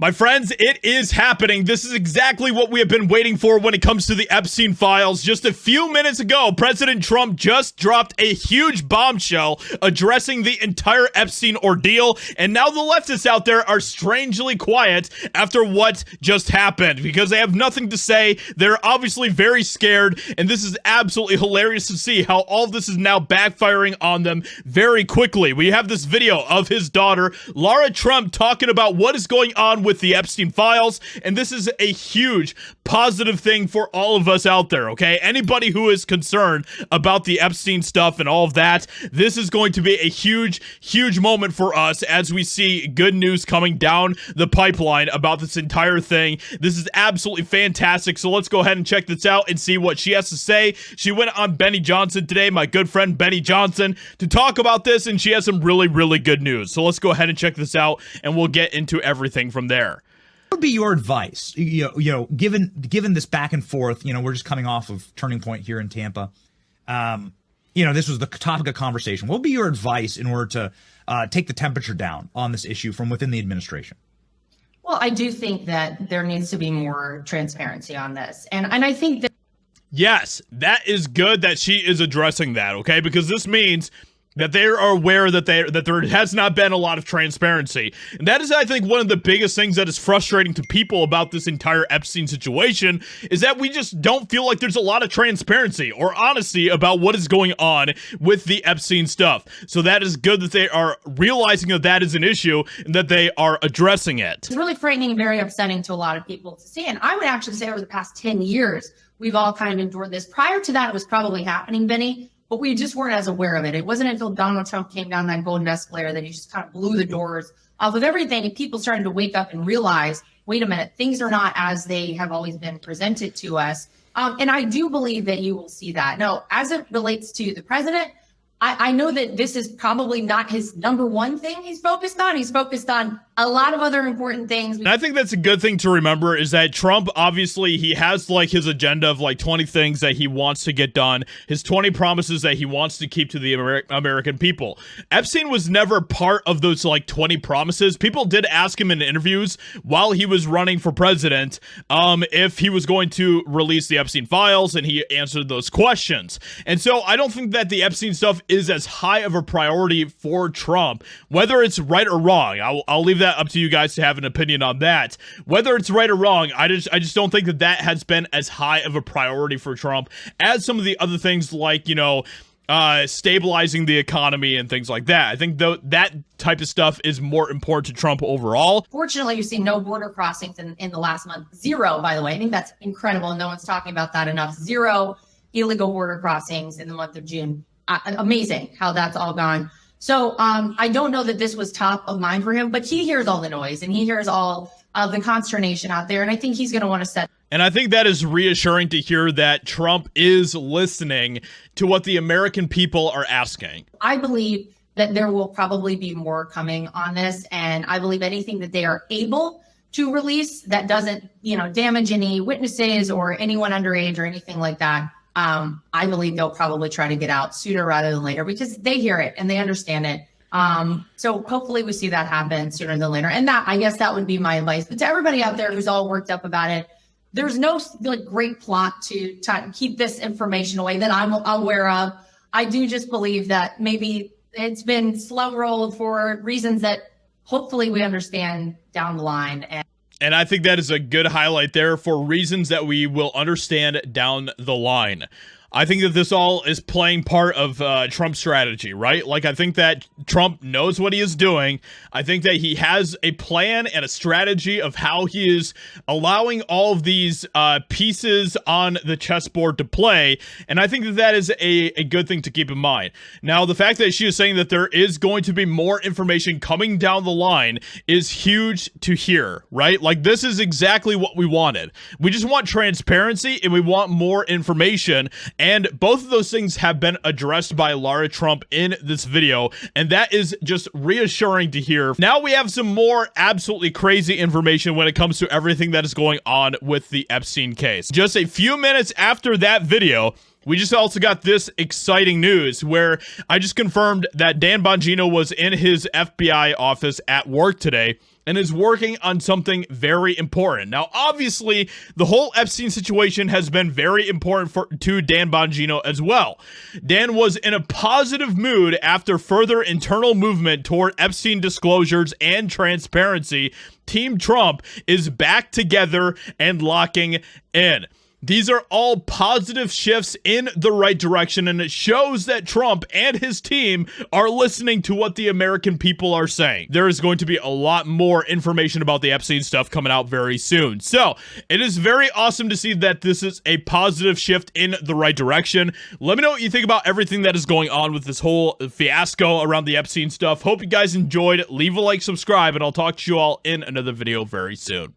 My friends, it is happening. This is exactly what we have been waiting for when it comes to the Epstein files. Just a few minutes ago, President Trump just dropped a huge bombshell addressing the entire Epstein ordeal, and now the leftists out there are strangely quiet after what just happened because they have nothing to say. They're obviously very scared, and this is absolutely hilarious to see how all of this is now backfiring on them very quickly. We have this video of his daughter, Lara Trump, talking about what is going on with the Epstein files, and this is a huge positive thing for all of us out there, okay? Anybody who is concerned about the Epstein stuff and all of that, this is going to be a huge moment for us as we see good news coming down the pipeline about this entire thing. This is absolutely fantastic, so let's go ahead and check this out and see what she has to say. She went on Benny Johnson today, my good friend Benny Johnson, to talk about this, and she has some really good news. So let's go ahead and check this out, and we'll get into everything from there. What would be your advice, given this back and forth? We're just coming off of Turning Point here in Tampa. This was the topic of conversation. What would be your advice in order to take the temperature down on this issue from within the administration? Well, I do think that there needs to be more transparency on this. And I think that... Yes, that is good that she is addressing that, okay? Because this means that they are aware that there has not been a lot of transparency. And that is, I think, one of the biggest things that is frustrating to people about this entire Epstein situation is that we just don't feel like there's a lot of transparency or honesty about what is going on with the Epstein stuff. So that is good that they are realizing that that is an issue and that they are addressing it. It's really frightening and very upsetting to a lot of people to see. And I would actually say over the past 10 years, we've all kind of endured this. Prior to that, it was probably happening, Benny, but we just weren't as aware of it. It wasn't until Donald Trump came down that golden escalator that he just kind of blew the doors off of everything, and people started to wake up and realize, wait a minute, things are not as they have always been presented to us. And I do believe that you will see that. Now, as it relates to the president, I know that this is probably not his number one thing he's focused on. He's focused on a lot of other important things. And I think that's a good thing to remember is that Trump, obviously, he has like his agenda of like 20 things that he wants to get done, his 20 promises that he wants to keep to the American people. Epstein was never part of those like 20 promises. People did ask him in interviews while he was running for president if he was going to release the Epstein files, and he answered those questions. And so I don't think that the Epstein stuff is as high of a priority for Trump, whether it's right or wrong. I'll leave that up to you guys to have an opinion on that. Whether it's right or wrong, I just don't think that has been as high of a priority for Trump as some of the other things like, stabilizing the economy and things like that. I think that type of stuff is more important to Trump overall. Fortunately, you've seen no border crossings in the last month. Zero, by the way. I think that's incredible. No one's talking about that enough. Zero illegal border crossings in the month of June. Amazing how that's all gone. So I don't know that this was top of mind for him, but he hears all the noise and he hears all of the consternation out there. And I think he's going to want to set. And I think that is reassuring to hear that Trump is listening to what the American people are asking. I believe that there will probably be more coming on this. And I believe anything that they are able to release that doesn't, damage any witnesses or anyone underage or anything like that. I believe they'll probably try to get out sooner rather than later because they hear it and they understand it. So hopefully we see that happen sooner than later. And I guess that would be my advice. But to everybody out there who's all worked up about it, there's no great plot to keep this information away that I'm aware of. I do just believe that maybe it's been slow rolled for reasons that hopefully we understand down the line. And I think that is a good highlight there for reasons that we will understand down the line. I think that this all is playing part of Trump's strategy, right? Like, I think that Trump knows what he is doing. I think that he has a plan and a strategy of how he is allowing all of these pieces on the chessboard to play. And I think that that is a good thing to keep in mind. Now, the fact that she is saying that there is going to be more information coming down the line is huge to hear, right? Like, this is exactly what we wanted. We just want transparency and we want more information. And both of those things have been addressed by Lara Trump in this video, and that is just reassuring to hear. Now we have some more absolutely crazy information when it comes to everything that is going on with the Epstein case. Just a few minutes after that video, we just also got this exciting news where I just confirmed that Dan Bongino was in his FBI office at work today, and is working on something very important. Now, obviously, the whole Epstein situation has been very important to Dan Bongino as well. Dan was in a positive mood after further internal movement toward Epstein disclosures and transparency. Team Trump is back together and locking in. These are all positive shifts in the right direction, and it shows that Trump and his team are listening to what the American people are saying. There is going to be a lot more information about the Epstein stuff coming out very soon. So it is very awesome to see that this is a positive shift in the right direction. Let me know what you think about everything that is going on with this whole fiasco around the Epstein stuff. Hope you guys enjoyed. Leave a like, subscribe, and I'll talk to you all in another video very soon.